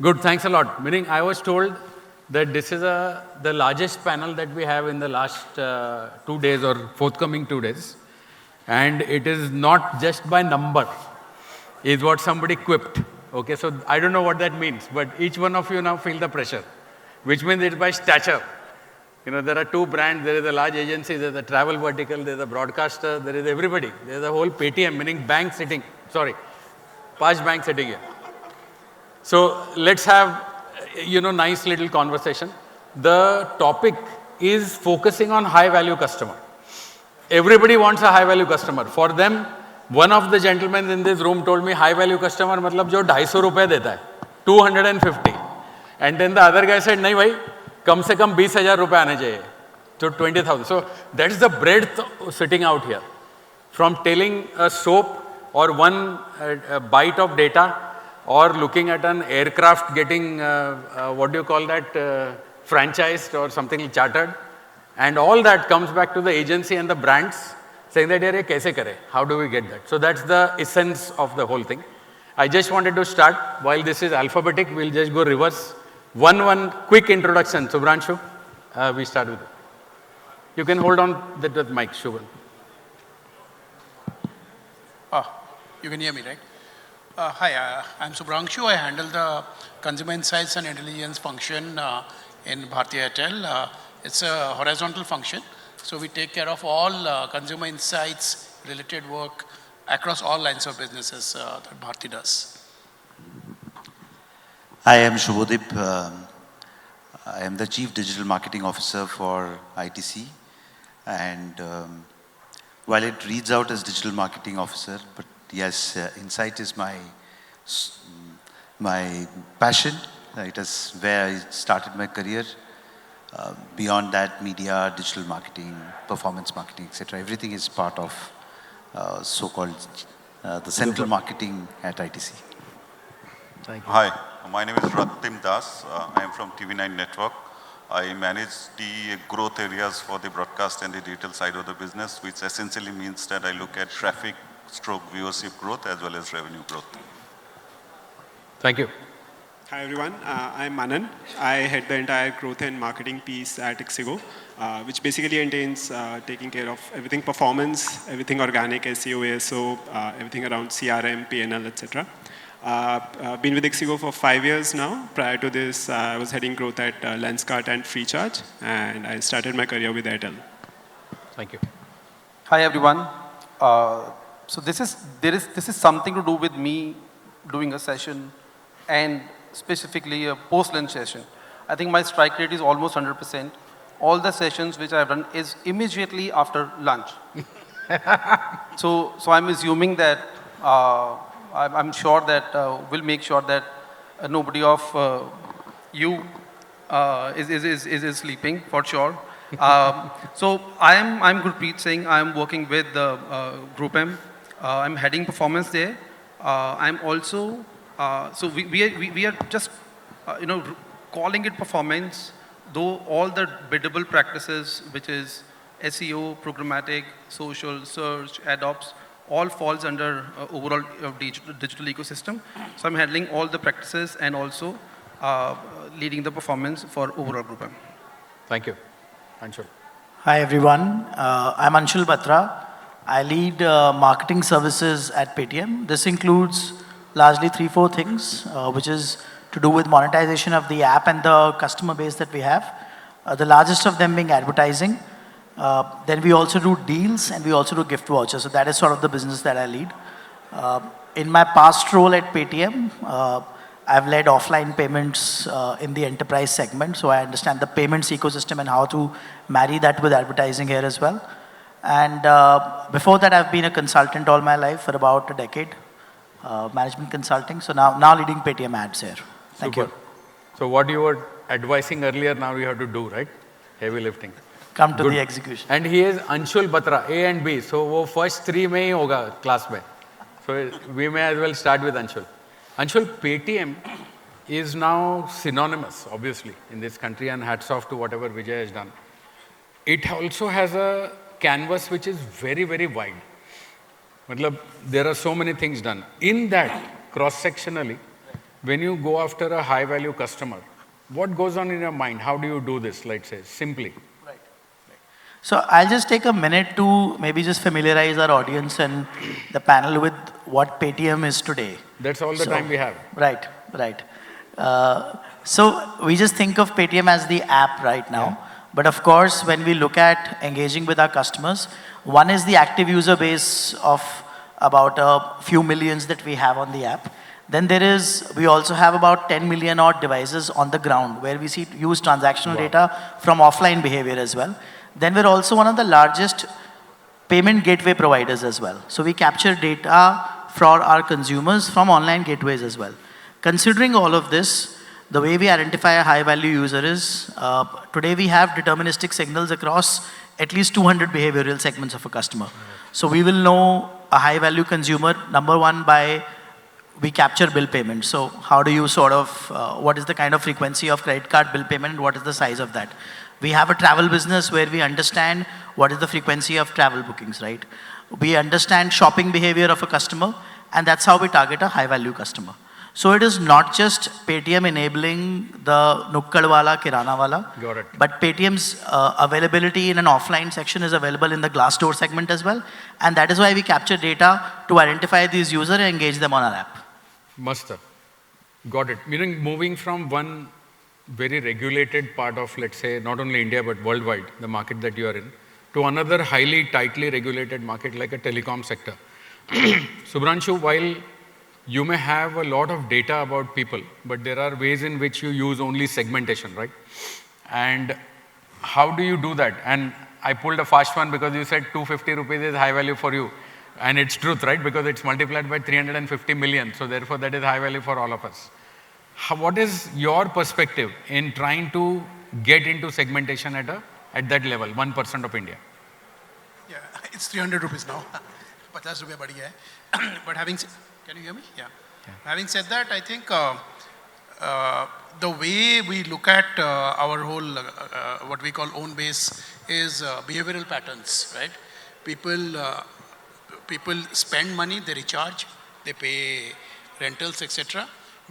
Good, thanks a lot. Meaning, I was told that this is the largest panel that we have in the last 2 days or forthcoming 2 days. And it is not just by number, is what somebody quipped. Okay, so I don't know what that means, but each one of you now feel the pressure, which means it's by stature. You know, there are 2 brands, there is a large agency, there's a travel vertical, there's a broadcaster, there is everybody. There's a whole Paytm, meaning bank sitting, past bank sitting here. So let's have, nice little conversation. The topic is focusing on high-value customer. Everybody wants a high-value customer. For them, one of the gentlemen in this room told me high-value customer मतलब जो 250 रुपए देता है, 250. And then the other guy said, नहीं भाई, कम से कम 20,000 रुपए आने चाहिए, so 20,000. So that's the breadth sitting out here. From telling a soap or one byte of data, or looking at an aircraft getting, franchised or something chartered. And all that comes back to the agency and the brands saying that, "Yaar, ye kaise kare? How do we get that?" So that's the essence of the whole thing. I just wanted to start, while this is alphabetic, we'll just go reverse. One quick introduction. Subhransu, we start with it. You can hold on that mic, Shubhan. You can hear me, right? Hi, I'm Subhransu. I handle the consumer insights and intelligence function in Bharti Airtel. It's a horizontal function. So we take care of all consumer insights related work across all lines of businesses that Bharti does. I am Shuvadip. I am the Chief Digital Marketing Officer for ITC. And while it reads out as Digital Marketing Officer, but yes, insight is my passion. It is where I started my career. Beyond that, media, digital marketing, performance marketing, etc. Everything is part of so-called the central marketing at ITC. Thank you. Hi, my name is Raktim Das. I am from TV9 Network. I manage the growth areas for the broadcast and the digital side of the business, which essentially means that I look at traffic, viewership growth as well as revenue growth. Thank you. Hi everyone, I'm Manan. I head the entire growth and marketing piece at ixigo, which basically entails taking care of everything performance, everything organic, SEO, ASO, everything around CRM, PNL, etc. Been with ixigo for 5 years now. Prior to this, I was heading growth at Lenskart and Freecharge, and I started my career with Airtel. Thank you. Hi everyone. So this is something to do with me doing a session and specifically a post-lunch session. I think my strike rate is almost 100%. All the sessions which I've done is immediately after lunch. So I'm assuming that, I'm sure that we'll make sure that nobody of you is sleeping for sure. So I'm Gurpreet Singh. I'm working with GroupM. I'm heading performance there. I'm also so we are just calling it performance, though all the biddable practices, which is SEO, programmatic, social, search, ad ops, all falls under overall digital ecosystem. So I'm handling all the practices and also leading the performance for overall GroupM. Thank you. Anshul. Hi everyone, I'm Anshul Batra. I lead marketing services at Paytm. This includes largely 3-4 things, which is to do with monetization of the app and the customer base that we have. The largest of them being advertising. Then we also do deals and we also do gift vouchers. So that is sort of the business that I lead. In my past role at Paytm, I've led offline payments in the enterprise segment. So I understand the payments ecosystem and how to marry that with advertising here as well. And before that, I've been a consultant all my life for about a decade. Management consulting. So now leading Paytm ads here. Thank you. So what you were advising earlier, now you have to do, right? Heavy lifting. Come to the execution. And he is Anshul Batra, A and B. So वो first 3 में ही होगा class में. So we may as well start with Anshul. Anshul, Paytm is now synonymous, obviously, in this country, and hats off to whatever Vijay has done. It also has a canvas which is very, very wide. Matlab, there are so many things done. In that, cross-sectionally, when you go after a high-value customer, what goes on in your mind? How do you do this, let's say, simply? So I'll just take a minute to maybe just familiarize our audience and the panel with what Paytm is today. That's all the time we have. Right, right. So we just think of Paytm as the app right now. Yeah. But of course, when we look at engaging with our customers, one is the active user base of about a few millions that we have on the app. Then we also have about 10 million odd devices on the ground where we use transactional data from offline behavior as well. Then we're also one of the largest payment gateway providers as well. So we capture data for our consumers from online gateways as well. Considering all of this, the way we identify a high-value user is, today we have deterministic signals across at least 200 behavioral segments of a customer. So we will know a high-value consumer, number one, we capture bill payment. So how do you what is the kind of frequency of credit card bill payment and what is the size of that? We have a travel business where we understand what is the frequency of travel bookings, right? We understand shopping behavior of a customer, and that's how we target a high-value customer. So it is not just Paytm enabling the Nukkad wala, Kirana wala, Got it. but Paytm's availability in an offline section is available in the glass door segment as well. And that is why we capture data to identify these users and engage them on our app. Must. Got it. Meaning moving from one very regulated part of, let's say, not only India, but worldwide, the market that you are in, to another highly, tightly regulated market like a telecom sector. Subhransu, while you may have a lot of data about people, but there are ways in which you use only segmentation, right? And how do you do that? And I pulled a fast one because you said 250 rupees is high value for you. And it's truth, right? Because it's multiplied by 350 million. So therefore, that is high value for all of us. What is your perspective in trying to get into segmentation at that level, 1% of India? Yeah, it's 300 rupees now. 50 rupees badi hai. But can you hear me? Yeah. Having said that, I think the way we look at our whole, what we call own base is behavioral patterns, right? People spend money, they recharge, they pay rentals, etc.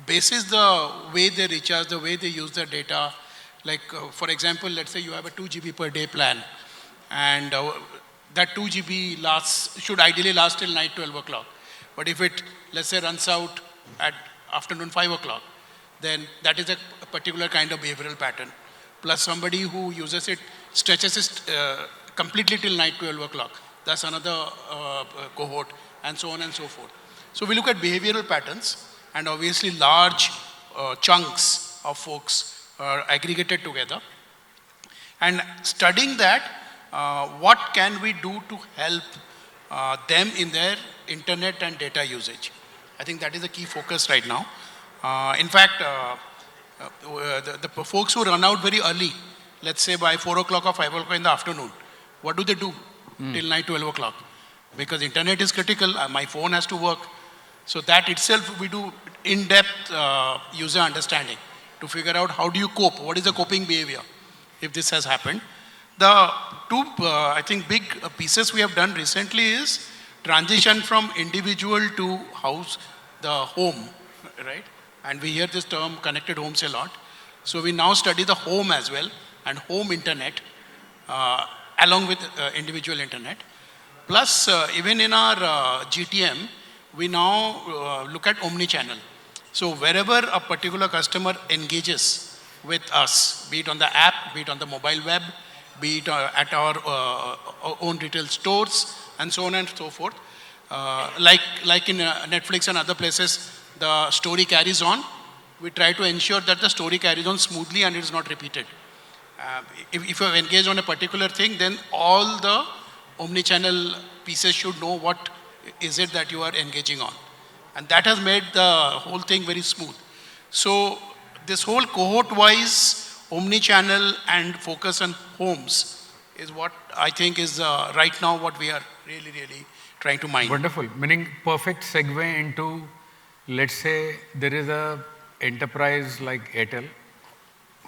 Basis the way they recharge, the way they use their data. Like, for example, let's say you have a 2 GB per day plan, and that 2 GB should ideally last till night 12 o'clock. But if it, let's say, runs out at afternoon 5 o'clock, then that is a particular kind of behavioral pattern. Plus somebody who uses it, stretches it completely till night 12 o'clock. That's another cohort, and so on and so forth. So we look at behavioral patterns, and obviously large chunks of folks are aggregated together. And studying that, what can we do to help them in their internet and data usage? I think that is the key focus right now. In fact, the folks who run out very early, let's say by 4 o'clock or 5 o'clock in the afternoon, what do they do till night 12 o'clock? Because internet is critical, my phone has to work. So that itself we do in-depth user understanding to figure out how do you cope, what is the coping behavior if this has happened. The two, I think, big pieces we have done recently is transition from individual to house, the home, right? And we hear this term connected homes a lot. So we now study the home as well and home internet along with individual internet. Plus, even in our GTM, we now look at omni-channel. So wherever a particular customer engages with us, be it on the app, be it on the mobile web, be it at our own retail stores, and so on and so forth. Like in Netflix and other places, the story carries on. We try to ensure that the story carries on smoothly and it is not repeated. If you have engaged on a particular thing, then all the omni-channel pieces should know what is it that you are engaging on. And that has made the whole thing very smooth. So this whole cohort-wise omni-channel and focus on homes is what I think is right now what we are really trying to mine. Wonderful. Meaning perfect segue into, let's say there is a enterprise like Airtel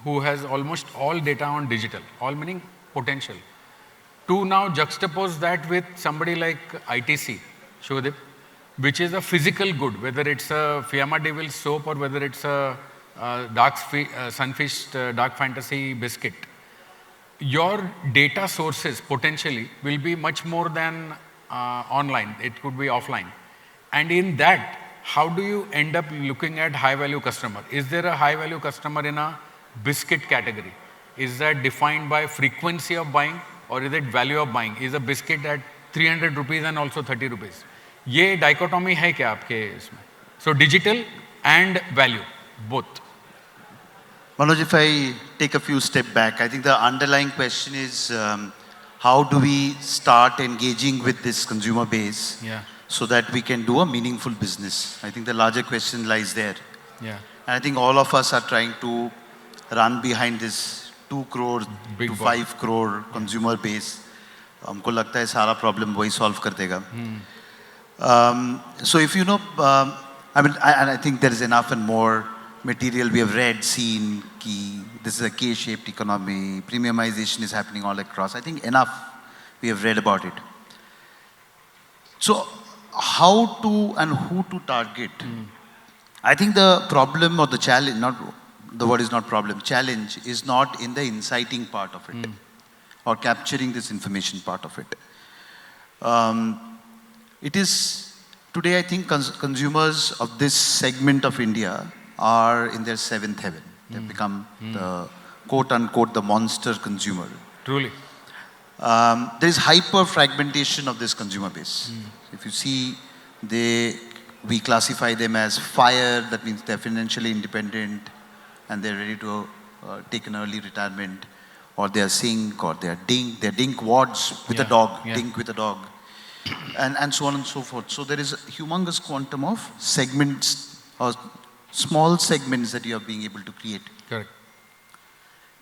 who has almost all data on digital, all meaning potential. To now juxtapose that with somebody like ITC, Shuvadip, which is a physical good, whether it's a Fiamma Devil soap or whether it's a Sunfish Dark Fantasy biscuit, your data sources potentially will be much more than online. It could be offline. And in that, how do you end up looking at high value customer? Is there a high value customer in a biscuit category? Is that defined by frequency of buying or is it value of buying? Is a biscuit at 300 rupees and also 30 rupees? ये dichotomy है क्या आपके इसमें? So digital and value, both. Manoj, if I take a few steps back, I think the underlying question is how do we start engaging with this consumer base so that we can do a meaningful business? I think the larger question lies there. Yeah. And I think all of us are trying to run behind this 2 crore Big to ball. 5 crore consumer base. हमको लगता है सारा problem वही solve कर देगा. So if you know, and I think there is enough and more material we have read, seen, this is a K-shaped economy, premiumization is happening all across. I think enough we have read about it. So how to and who to target? I think the problem or the challenge, the word is not problem, challenge is not in the inciting part of it or capturing this information part of it. It is, today I think consumers of this segment of India are in their seventh heaven. They've become the quote unquote the monster consumer. Truly. There is hyper fragmentation of this consumer base. If you see, we classify them as FIRE, that means they're financially independent and they're ready to take an early retirement, or they are Singh, or they are Dink, they're Dink wards with a dog, Dink with a dog, and so on and so forth. So there is a humongous quantum of segments or small segments that you are being able to create. Correct.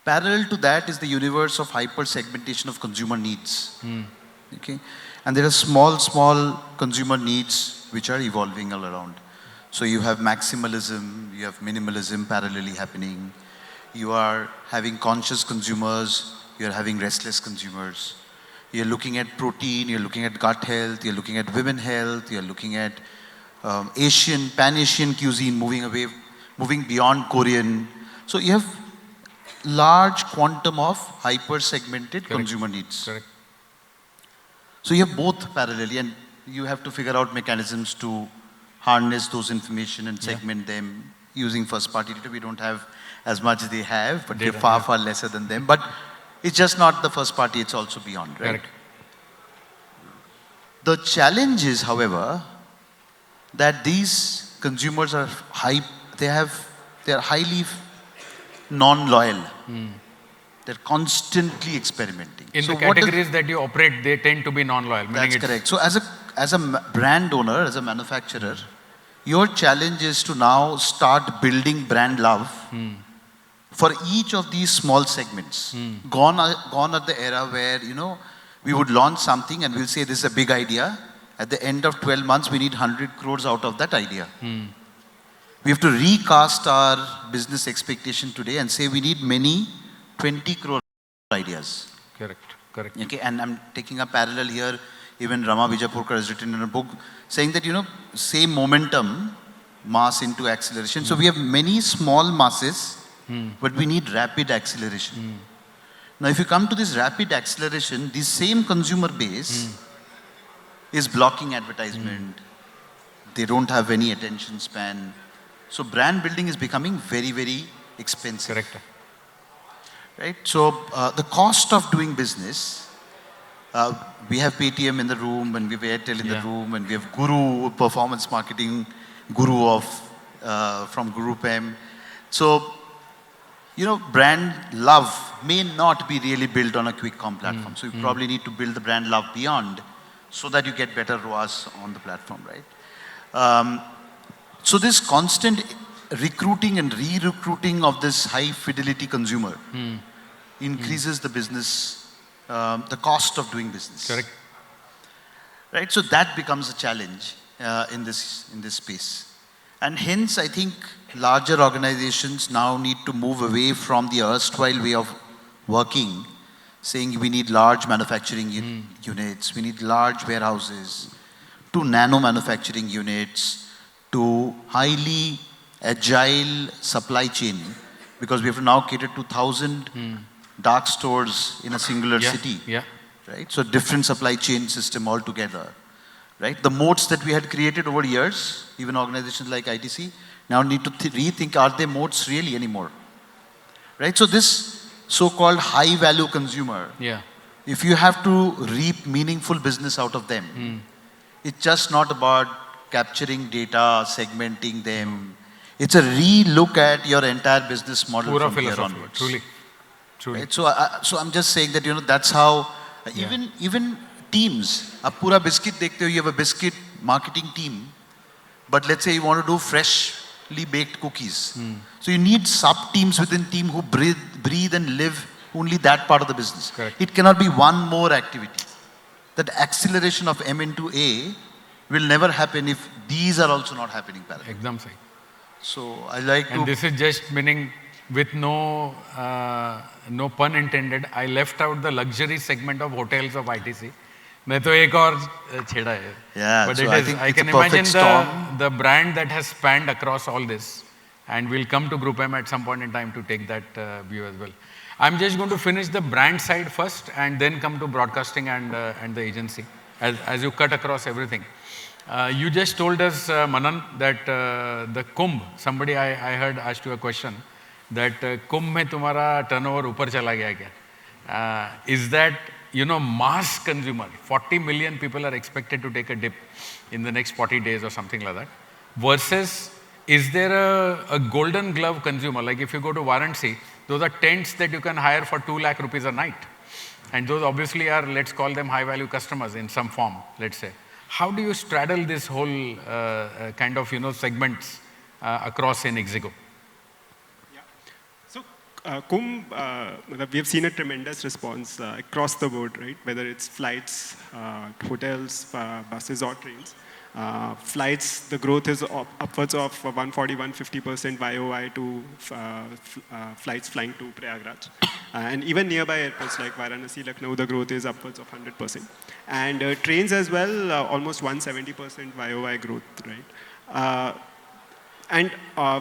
Parallel to that is the universe of hyper segmentation of consumer needs. Okay, and there are small consumer needs which are evolving all around. So you have maximalism, you have minimalism parallelly happening. You are having conscious consumers, you are having restless consumers. You're looking at protein, you're looking at gut health, you're looking at women health, you're looking at Asian, Pan-Asian cuisine moving beyond Korean. So you have large quantum of hyper-segmented consumer needs. Correct. So you have both parallelly, and you have to figure out mechanisms to harness those information and segment them using first-party data. We don't have as much as they have, but they're far lesser than them. But it's just not the first party, it's also beyond, right? Correct. The challenge is, however, that these consumers are they're highly non-loyal. They're constantly experimenting. In so the categories that you operate, they tend to be non-loyal. That's correct. So as a brand owner, as a manufacturer, your challenge is to now start building brand love for each of these small segments. Gone are the era where, we would launch something and we'll say this is a big idea. At the end of 12 months, we need 100 crores out of that idea. We have to recast our business expectation today and say we need many 20 crore ideas. Correct. Okay, and I'm taking a parallel here. Even Rama Vijayapurkar has written in a book saying that, same momentum, mass into acceleration. So we have many small masses, but we need rapid acceleration. Now, if you come to this rapid acceleration, the same consumer base is blocking advertisement. They don't have any attention span. So brand building is becoming very, very expensive. Correct. Right? So the cost of doing business, we have Paytm in the room, and we have Airtel in the room, and we have Guru, performance marketing guru from GroupM. So, brand love may not be really built on a quick com platform. So you probably need to build the brand love beyond so that you get better ROAS on the platform, right? So this constant recruiting and re-recruiting of this high fidelity consumer increases the business, the cost of doing business. Correct. Right, so that becomes a challenge in this space. And hence, I think larger organizations now need to move away from the erstwhile way of working, saying we need large manufacturing units, we need large warehouses, to nano manufacturing units, to highly agile supply chain, because we have to now cater to 1,000 dark stores in a singular city. Yeah. Right? So different supply chain system altogether. Right? The moats that we had created over years, even organizations like ITC, now need to rethink, are they moats really anymore? Right? So this so-called high-value consumer, if you have to reap meaningful business out of them, it's just not about capturing data, segmenting them. It's a re-look at your entire business model Pura from here philosophy, onwards. truly. Right? So I'm just saying that, that's how, even teams, a pura biscuit dekhte ho, you have a biscuit marketing team, but let's say you want to do freshly baked cookies. So you need sub-teams within team who breathe and live only that part of the business. Correct. It cannot be one more activity. That acceleration of M into A will never happen if these are also not happening parallel. Ekdam sahi. So I like And this is just meaning, with no pun intended, I left out the luxury segment of hotels of ITC. मैं तो एक और छेड़ा है. Yeah, But so it I is, think I it's can a perfect imagine storm. the brand that has spanned across all this, and we'll come to GroupM at some point in time to take that view as well. I'm just going to finish the brand side first and then come to broadcasting and the agency, as you cut across everything. You just told us, Manan, that the Kumbh, somebody I heard asked you a question, that Kumbh mein tumhara turnover upar chala gaya kya? Is that, mass consumer, 40 million people are expected to take a dip in the next 40 days or something like that, versus is there a golden glove consumer? Like if you go to Varanasi, those are tents that you can hire for 2 lakh rupees a night. And those obviously are, let's call them high value customers in some form, let's say. How do you straddle this whole kind of, segments across in ixigo? Kumbh, we have seen a tremendous response across the board, right? Whether it's flights, hotels, buses or trains. Flights, the growth is upwards of 140-150% YOY to flights flying to Prayagraj. And even nearby airports like Varanasi, Lucknow, the growth is upwards of 100%. And trains as well, almost 170% YOY growth, right? And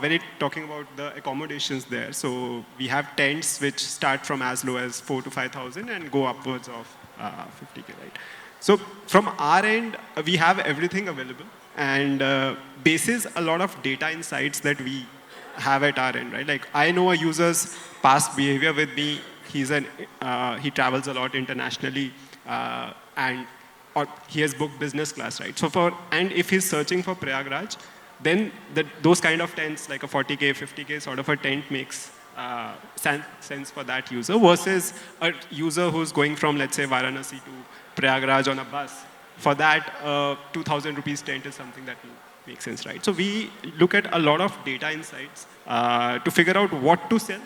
when it's talking about the accommodations there, so we have tents which start from as low as 4,000 to 5,000 and go upwards of 50K, right? So from our end, we have everything available, and basis a lot of data insights that we have at our end, right? Like I know a user's past behavior with me. He travels a lot internationally, or he has booked business class, right? So and if he's searching for Prayagraj, then those kind of tents, like a 40K, 50K sort of a tent makes sense for that user, versus a user who's going from, let's say, Varanasi to Prayagraj on a bus. For that, 2,000 rupees tent is something that makes sense, right? So we look at a lot of data insights to figure out what to sell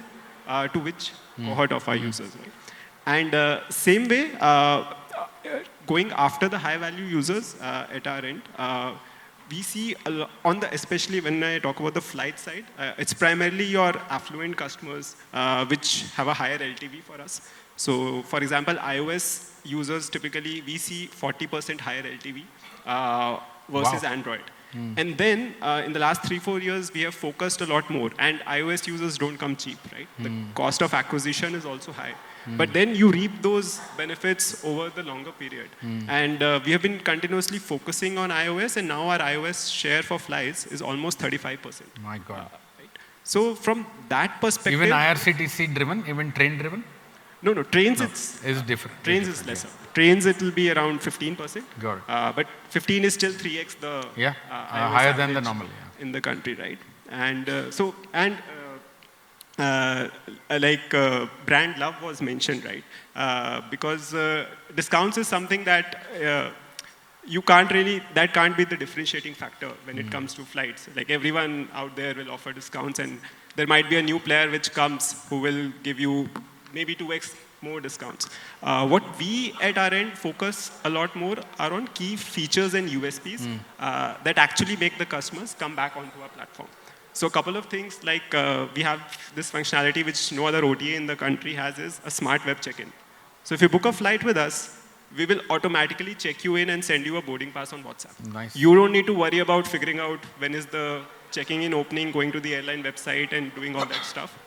to which cohort of our users, right? And same way, going after the high value users at our end, we see especially when I talk about the flight side, it's primarily your affluent customers which have a higher LTV for us. So for example, iOS users typically we see 40% higher LTV versus Android. And then in the last 3-4 years, we have focused a lot more, and iOS users don't come cheap, right? The cost of acquisition is also high. But then you reap those benefits over the longer period. And we have been continuously focusing on iOS, and now our iOS share for flights is almost 35%. My God. Right? So from that perspective... Even IRCTC driven, even train driven? No, trains is different. Trains is lesser. Trains it will be around 15%. Got it. But 15 is still 3x the higher than the normal in the country, right? And brand love was mentioned, right? Because discounts is something that that can't be the differentiating factor when it comes to flights. Like everyone out there will offer discounts, and there might be a new player which comes who will give you maybe 2x more discounts. What we at our end focus a lot more are on key features and USPs that actually make the customers come back onto our platform. So a couple of things, like we have this functionality which no other OTA in the country has, is a smart web check-in. So if you book a flight with us, we will automatically check you in and send you a boarding pass on WhatsApp. Nice. You don't need to worry about figuring out when is the checking in opening, going to the airline website and doing all that stuff.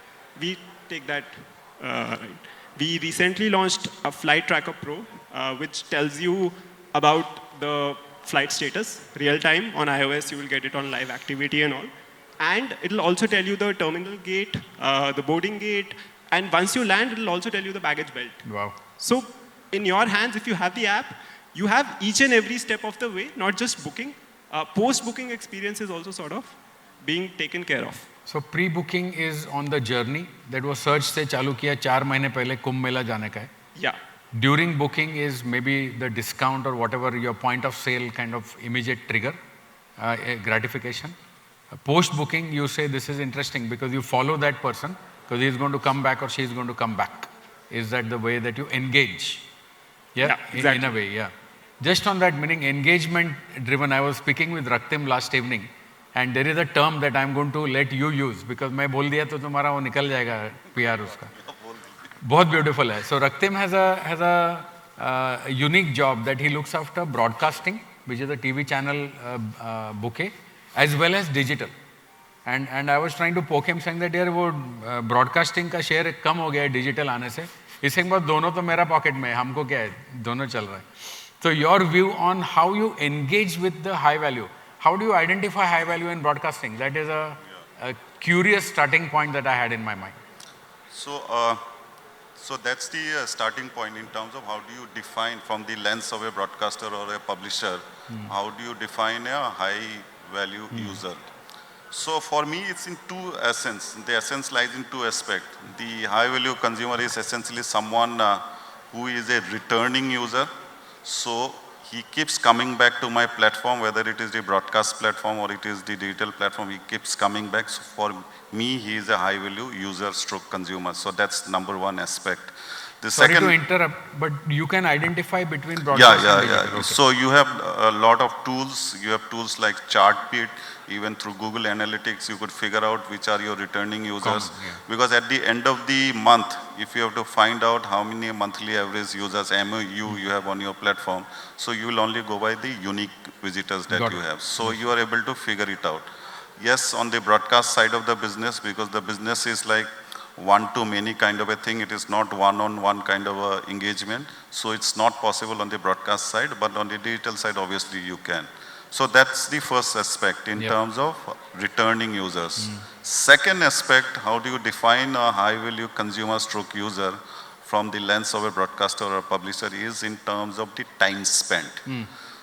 We take that right. We recently launched a Flight Tracker Pro, which tells you about the flight status, real time. On iOS, you will get it on live activity and all. And it'll also tell you the terminal gate, the boarding gate, and once you land, it'll also tell you the baggage belt. Wow. So in your hands, if you have the app, you have each and every step of the way, not just booking. Post-booking experience is also sort of being taken care of. So pre-booking is on the journey that was search से चालू किया 4 महीने पहले कुंभ मेला जाने का है. Yeah. During booking is maybe the discount or whatever your point of sale kind of immediate trigger, gratification. Post-booking, you say this is interesting because you follow that person because he is going to come back or she is going to come back. Is that the way that you engage? Yeah, exactly. In a way, yeah. Just on that meaning, engagement driven, I was speaking with Raktim last evening and there is a term that I'm going to let you use because मैं बोल दिया तो तुम्हारा वो निकल जाएगा PR उसका. बहुत beautiful है. So Raktim has a unique job that he looks after broadcasting, which is a TV channel bouquet, as well as digital. And I was trying to poke him saying that यार वो broadcasting का share कम हो गया है digital आने से. इसके बाद दोनों तो मेरा pocket में है, हमको क्या है, दोनों चल रहा है. So your view on how you engage with the high value. How do you identify high value in broadcasting? That is a curious starting point that I had in my mind. So that's the starting point in terms of how do you define from the lens of a broadcaster or a publisher, how do you define a high value user? So for me, it's in two essence. The essence lies in two aspects. The high value consumer is essentially someone who is a returning user. So he keeps coming back to my platform, whether it is the broadcast platform or it is the digital platform, he keeps coming back. So for me, he is a high value user stroke consumer. So that's number one aspect. The Sorry second, to interrupt, but you can identify between broadcast and digital. Okay. So you have a lot of tools. You have tools like Chartbeat. Even through Google Analytics, you could figure out which are your returning users. Because at the end of the month, if you have to find out how many monthly average users, MAU, you have on your platform, so you will only go by the unique visitors that you have. So you are able to figure it out. Yes, on the broadcast side of the business, because the business is like one-to-many kind of a thing, it is not one-on-one kind of a engagement. So it's not possible on the broadcast side, but on the digital side, obviously you can. So that's the first aspect in terms of returning users. Second aspect, how do you define a high-value consumer stroke user from the lens of a broadcaster or a publisher is in terms of the time spent.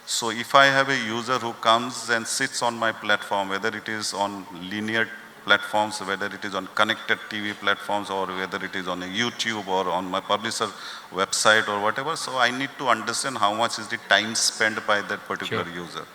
So if I have a user who comes and sits on my platform, whether it is on linear platforms, whether it is on connected TV platforms, or whether it is on a YouTube or on my publisher website or whatever, so I need to understand how much is the time spent by that particular user.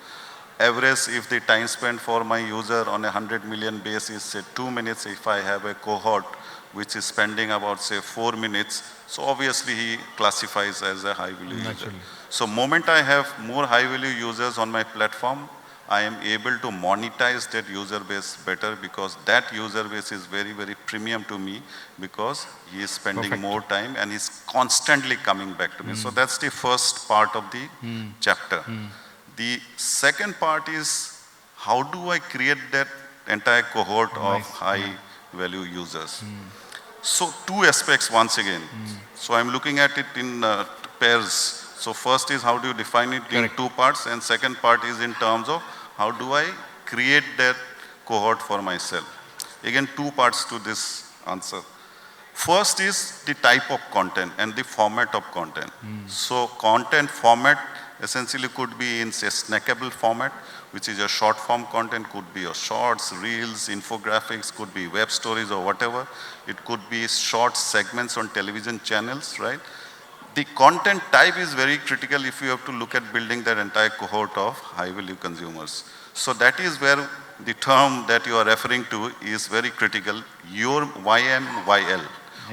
Average, if the time spent for my user on a 100 million base is say 2 minutes, if I have a cohort which is spending about say 4 minutes, so obviously he classifies as a high value user. So moment I have more high value users on my platform, I am able to monetize that user base better because that user base is very, very premium to me because he is spending more time and he's constantly coming back to me. So that's the first part of the chapter. The second part is how do I create that entire cohort of high value users? So two aspects once again. So I'm looking at it in pairs. So first is how do you define it in two parts, and second part is in terms of how do I create that cohort for myself. Again, two parts to this answer. First is the type of content and the format of content. So content format essentially could be in say snackable format, which is a short form content, could be your shorts, reels, infographics, could be web stories or whatever. It could be short segments on television channels, right? The content type is very critical if you have to look at building that entire cohort of high value consumers. So that is where the term that you are referring to is very critical, your YMYL.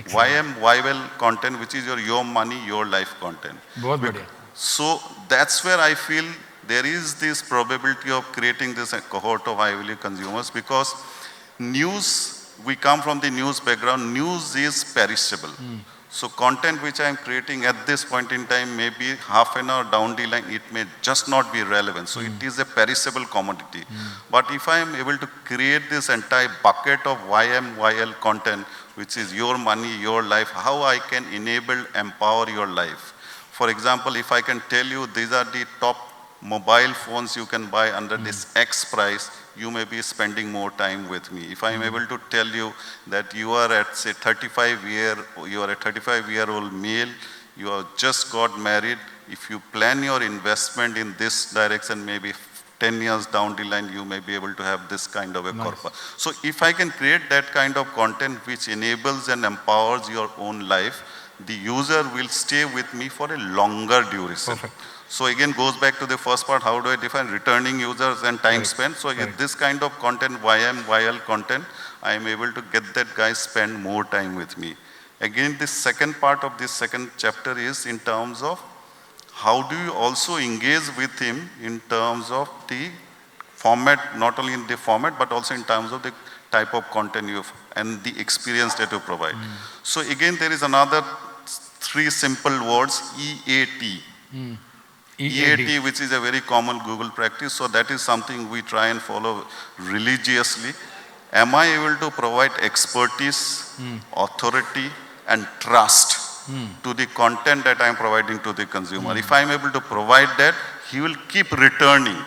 YMYL content, which is your money, your life content. बहुत बढ़िया. So that's where I feel there is this probability of creating this cohort of high value consumers because news, we come from the news background, news is perishable. So content which I am creating at this point in time, maybe half an hour down the line, it may just not be relevant. So it is a perishable commodity. But if I am able to create this entire bucket of YMYL content, which is your money, your life, how I can enable, empower your life. For example, if I can tell you these are the top mobile phones you can buy under this X price, you may be spending more time with me. If I am able to tell you that you are at say 35-year-old male, you have just got married, if you plan your investment in this direction, maybe 10 years down the line, you may be able to have this kind of a corpus. So if I can create that kind of content which enables and empowers your own life, the user will stay with me for a longer duration. Perfect. So again, goes back to the first part, how do I define returning users and time spent? So if this kind of content, YMYL content, I am able to get that guy spend more time with me. Again, the second part of this second chapter is in terms of how do you also engage with him in terms of the format, not only in the format, but also in terms of the type of content you have and the experience that you provide. So again, there is another three simple words, EAT. EAT, which is a very common Google practice. So that is something we try and follow religiously. Am I able to provide expertise, authority, and trust to the content that I am providing to the consumer? If I am able to provide that, he will keep returning.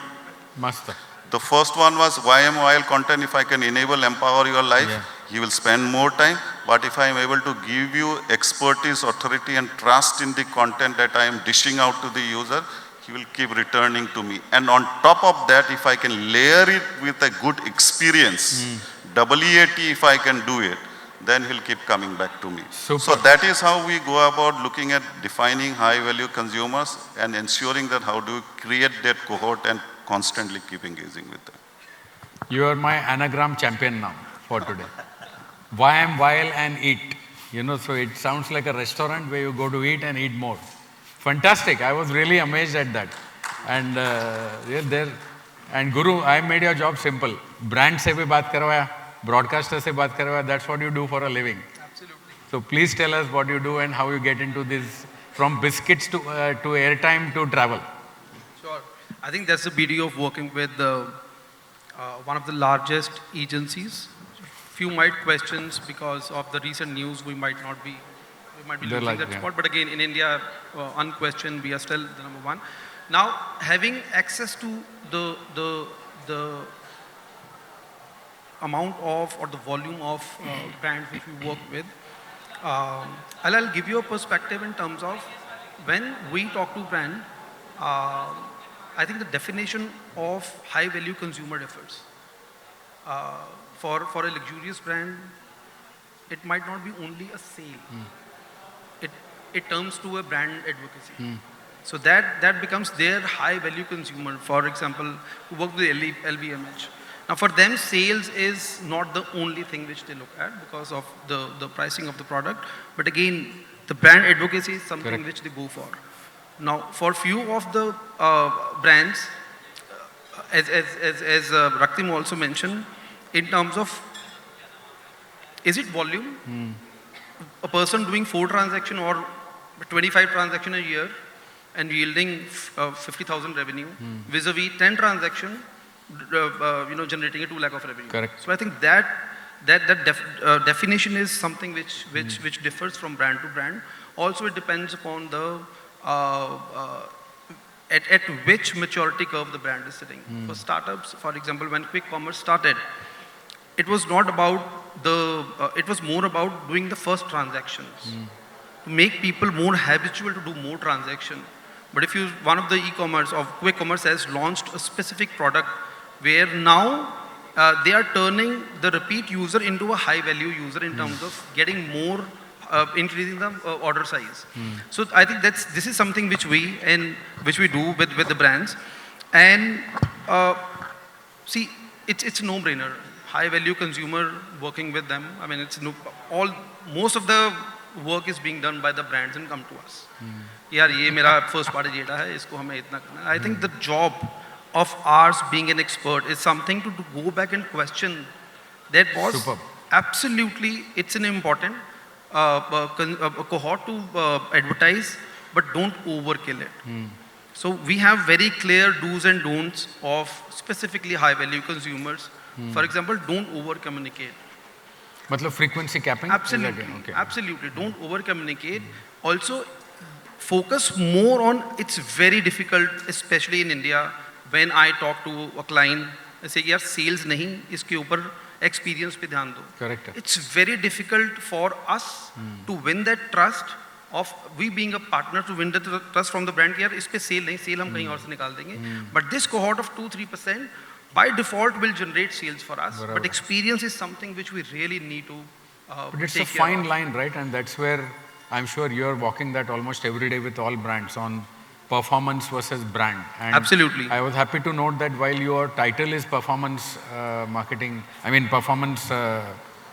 Master. The first one was YMYL content. If I can enable, empower your life, he will spend more time. But if I am able to give you expertise, authority, and trust in the content that I am dishing out to the user, he will keep returning to me. And on top of that, if I can layer it with a good experience, double EAT if I can do it, then he'll keep coming back to me. Super. So that is how we go about looking at defining high value consumers and ensuring that how do we create that cohort and constantly keep engaging with them. You are my anagram champion now for today. YMYL and eat. You know, so it sounds like a restaurant where you go to eat and eat more. Fantastic. I was really amazed at that. And and Guru, I made your job simple. Brand se bhi baat karwaya, broadcaster se baat karwaya. That's what you do for a living. Absolutely. So please tell us what you do and how you get into this, from biscuits to airtime to travel. Sure. I think that's the beauty of working with one of the largest agencies. Few might questions because of the recent news, we might be losing like, that spot. But again, in India, unquestioned, we are still the number one. Now, having access to the amount of or the volume of brands which we work with, I'll give you a perspective in terms of when we talk to brand. I think the definition of high value consumer differs. For a luxurious brand, it might not be only a sale. It turns to a brand advocacy. So that becomes their high value consumer. For example, who work with LVMH. Now for them, sales is not the only thing which they look at because of the pricing of the product. But again, the brand advocacy is something which they go for. Now, for few of the brands, as Raktim also mentioned, in terms of, is it volume? A person doing 4 transactions or 25 transactions a year and yielding 50,000 revenue, vis-a-vis 10 transactions, generating a 2 lakh of revenue. Correct. So I think that definition is something which differs from brand to brand. Also, it depends upon the at which maturity curve the brand is sitting. For startups, for example, when quick commerce started, it was not about it was more about doing the first transactions to make people more habitual to do more transaction. But if one of the e-commerce or quick commerce has launched a specific product where now they are turning the repeat user into a high value user in terms of getting more, increasing the order size. So I think this is something which we do with the brands. And see, it's a no-brainer. High value consumer, working with them. I mean, most of the work is being done by the brands and come to us. यार ये मेरा first party data है, इसको हमें इतना करना है. I think the job of ours being an expert is something to go back and question that was absolutely, it's an important, a cohort to advertise, but don't overkill it. So we have very clear do's and don'ts of specifically high value consumers. For example, don't over communicate. मतलब frequency capping? Absolutely, Okay. absolutely. Don't over communicate. Also, focus more on, it's very difficult, especially in India, when I talk to a client, I say, यार sales नहीं, इसके ऊपर experience पे ध्यान दो. Correct. It's very difficult for us to win that trust of we being a partner, to win the trust from the brand कि यार इस पे sale नहीं, sale हम कहीं और से निकाल देंगे. But this cohort of 2-3% by default will generate sales for us. बराबर. But experience is something which we really need to But it's a take care fine of. line, right? And that's where I'm sure you're walking that almost every day with all brands on performance versus brand. And Absolutely. I was happy to note that while your title is performance marketing, I mean performance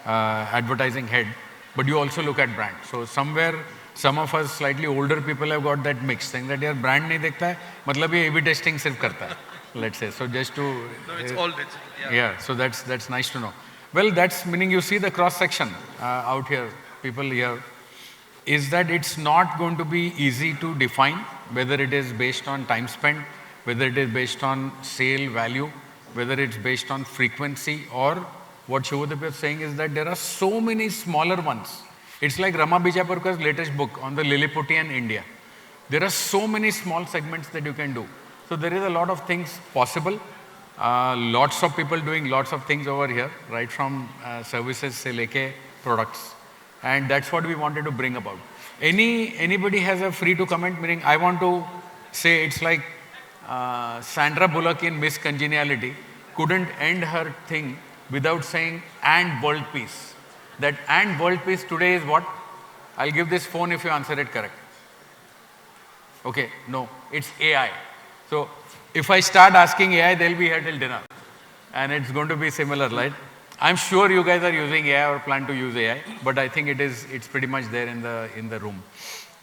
advertising head, but you also look at brand. So somewhere, some of us slightly older people have got that mix, saying that यार brand नहीं देखता है, मतलब ये A/B testing सिर्फ करता है, let's say. So just to No, it's all digital. yeah, so that's nice to know. Well, that's meaning you see the cross section out here, people here, is that it's not going to be easy to define whether it is based on time spent, whether it is based on sale value, whether it's based on frequency, or what Shuvadip is saying is that there are so many smaller ones. It's like Rama Bijapurkar's latest book on the Lilliputian India. There are so many small segments that you can do. So there is a lot of things possible. Lots of people doing lots of things over here, right from services se leke products. And that's what we wanted to bring about. Anybody has a free to comment, meaning I want to say it's like Sandra Bullock in Miss Congeniality couldn't end her thing without saying and world peace. That and world peace today is what? I'll give this phone if you answer it correct. Okay, no, it's AI. So if I start asking AI, they'll be here till dinner. And it's going to be similar, right? I'm sure you guys are using AI or plan to use AI, but I think it's pretty much there in the room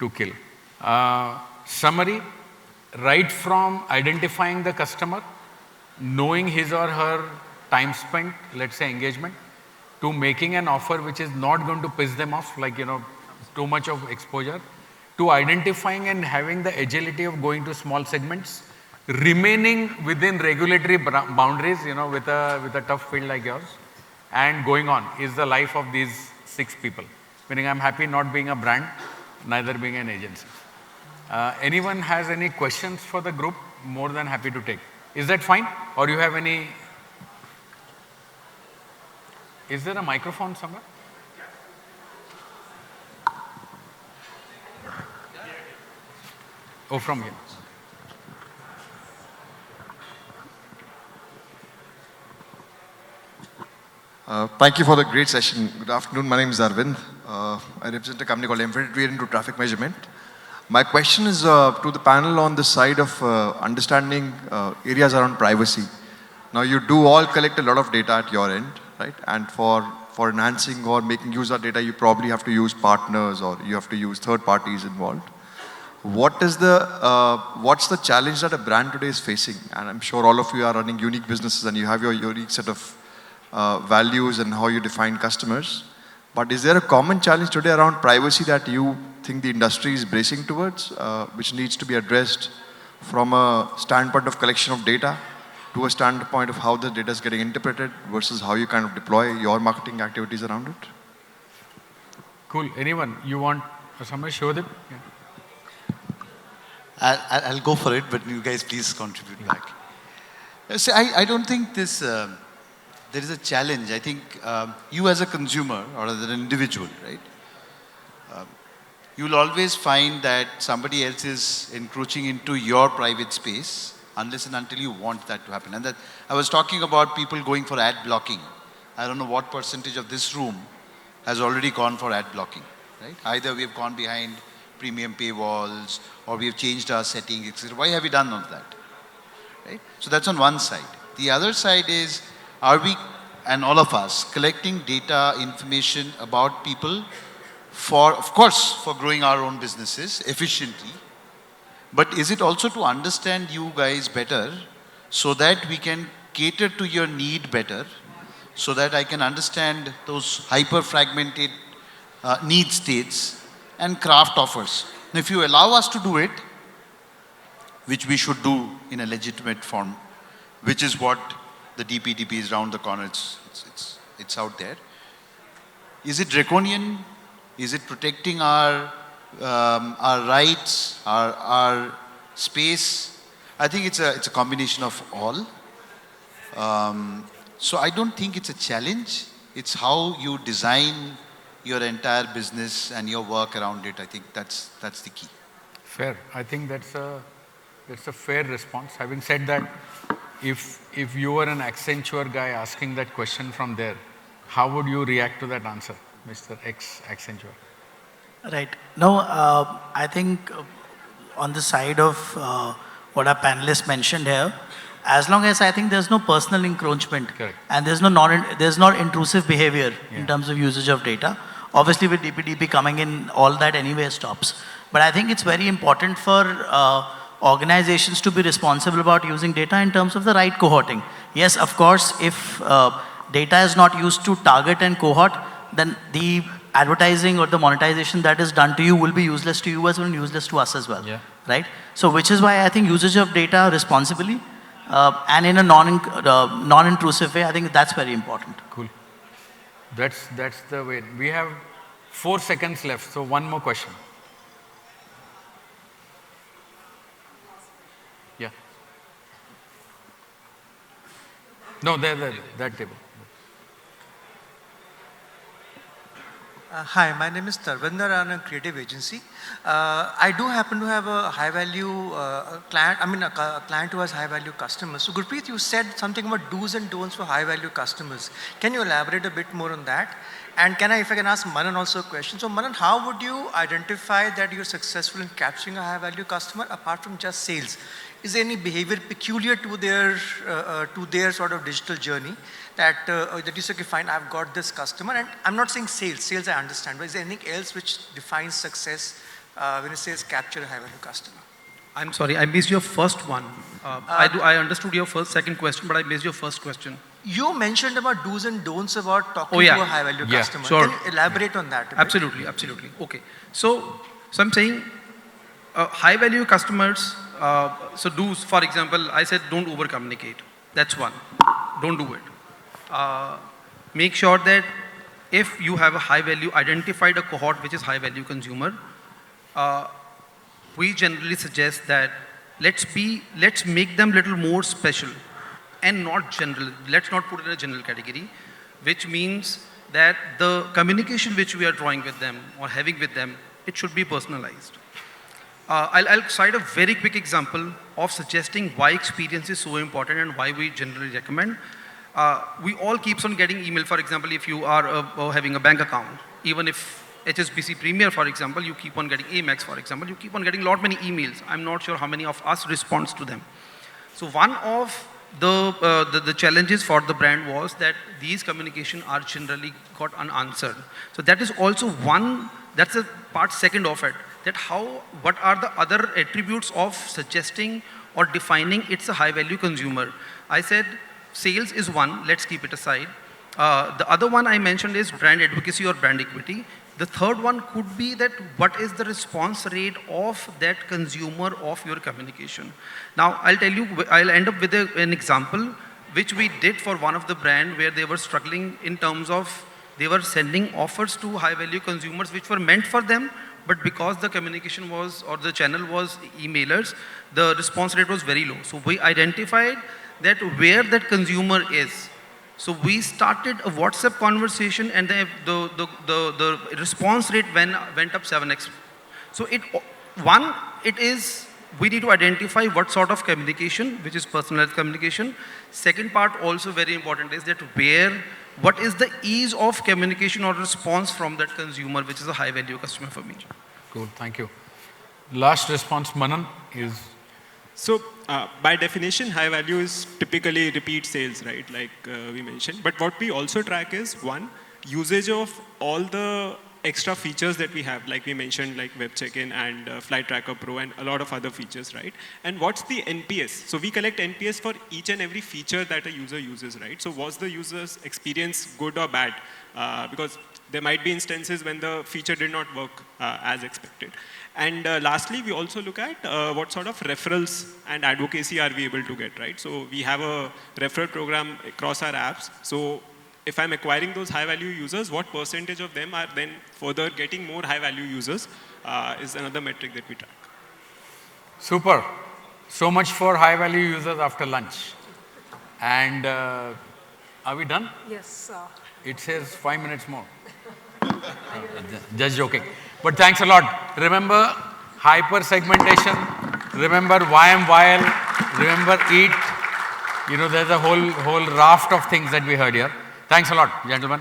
to kill. Summary, right from identifying the customer, knowing his or her time spent, let's say engagement, to making an offer which is not going to piss them off, like, too much of exposure, to identifying and having the agility of going to small segments, remaining within regulatory boundaries, with a tough field like yours, and going on is the life of these 6 people. Meaning I'm happy not being a brand, neither being an agency. Anyone has any questions for the group? More than happy to take. Is that fine? Or you have any? Is there a microphone somewhere? Oh, from here. Thank you for the great session. Good afternoon. My name is Arvind. I represent a company called Embedded into Traffic Measurement. My question is to the panel on the side of understanding areas around privacy. Now, you do all collect a lot of data at your end, right? And for enhancing or making use of data, you probably have to use partners or you have to use third parties involved. What's the challenge that a brand today is facing? And I'm sure all of you are running unique businesses and you have your unique set of values and how you define customers. But is there a common challenge today around privacy that you think the industry is bracing towards, which needs to be addressed from a standpoint of collection of data to a standpoint of how the data is getting interpreted versus how you kind of deploy your marketing activities around it? Cool. Anyone? You want somebody show them? Yeah. I'll go for it, but you guys please contribute back. See, I don't think this, there is a challenge. I think you as a consumer or as an individual, right? You'll always find that somebody else is encroaching into your private space unless and until you want that to happen. And that I was talking about people going for ad blocking. I don't know what percentage of this room has already gone for ad blocking, right? Either we have gone behind premium paywalls or we have changed our settings, etc. Why have we done all that, right? So that's on one side. The other side is, are we, and all of us, collecting data, information about people for, of course, for growing our own businesses efficiently, but is it also to understand you guys better so that we can cater to your need better, so that I can understand those hyper-fragmented need states, and craft offers. Now, if you allow us to do it, which we should do in a legitimate form, which is what the DPDP is round the corner, it's out there. Is it draconian? Is it protecting our rights, our space? I think it's a combination of all. So I don't think it's a challenge. It's how you design your entire business and your work around it. I think that's the key. Fair. I think that's a fair response. Having said that, if you were an Accenture guy asking that question from there, how would you react to that answer, Mr. Accenture? Right. No, I think on the side of what our panelists mentioned here, as long as I think there's no personal encroachment. Correct. And there's not intrusive behavior in terms of usage of data. Obviously with DPDP coming in, all that anyway stops. But I think it's very important for organizations to be responsible about using data in terms of the right cohorting. Yes, of course, if data is not used to target and cohort, then the advertising or the monetization that is done to you will be useless to you as well and useless to us as well. Yeah. Right? So which is why I think usage of data responsibly and in a non-intrusive way, I think that's very important. Cool. That's the way. We have 4 seconds left, so one more question. Yeah. No, there, that table. Hi, my name is Tarvinder. I'm a creative agency. I do happen to have a high-value client, a client who has high-value customers. So Gurpreet, you said something about do's and don'ts for high-value customers. Can you elaborate a bit more on that? And if I can ask Manan also a question. So Manan, how would you identify that you're successful in capturing a high-value customer apart from just sales? Is there any behavior peculiar to their sort of digital journey that you say, okay, fine, I've got this customer, and I'm not saying sales I understand, but is there anything else which defines success when you say capture a high-value customer? I'm sorry, I missed your first one. I understood your second question, but I missed your first question. You mentioned about do's and don'ts about talking to a high-value customer. Sure. Can you elaborate on that a bit? Absolutely. Okay. So I'm saying high-value customers, so do's, for example, I said don't over-communicate. That's one. Don't do it. Make sure that if you have a high-value, identified a cohort which is high-value consumer, we generally suggest that let's make them little more special and not general. Let's not put it in a general category, which means that the communication which we are drawing with them or having with them, it should be personalized. I'll cite a very quick example of suggesting why experience is so important and why we generally recommend. We all keeps on getting email. For example, if you are having a bank account, even if HSBC Premier, for example, you keep on getting Amex, for example, you keep on getting many emails. I'm not sure how many of us responds to them. So one of the challenges for the brand was that these communication are generally got unanswered. So that is also one, that's a part second of it, that what are the other attributes of suggesting or defining it's a high value consumer. I said sales is one, let's keep it aside. The other one I mentioned is brand advocacy or brand equity. The third one could be that what is the response rate of that consumer of your communication. Now I'll tell you, I'll end up with an example which we did for one of the brand where they were struggling in terms of they were sending offers to high value consumers which were meant for them, but because the communication was or the channel was emailers, the response rate was very low. So we identified that where that consumer is. So we started a WhatsApp conversation and the response rate went up 7x. So we need to identify what sort of communication, which is personalized communication. Second part also very important is that what is the ease of communication or response from that consumer, which is a high value customer for me. Cool, thank you. Last response, Manan, is? So by definition, high value is typically repeat sales, right? Like we mentioned. But what we also track is one, usage of all the extra features that we have, like we mentioned, like web check-in and flight tracker pro and a lot of other features, right? And what's the NPS? So we collect NPS for each and every feature that a user uses, right? So was the user's experience good or bad? Because there might be instances when the feature did not work as expected. And lastly, we also look at what sort of referrals and advocacy are we able to get, right? So we have a referral program across our apps. So if I'm acquiring those high-value users, what percentage of them are then further getting more high-value users is another metric that we track. Super. So much for high-value users after lunch. And are we done? Yes. It says 5 minutes more. Just joking. But thanks a lot. Remember hyper-segmentation. Remember YMYL. Remember EAT. You know, there's a whole raft of things that we heard here. Thanks a lot, gentlemen.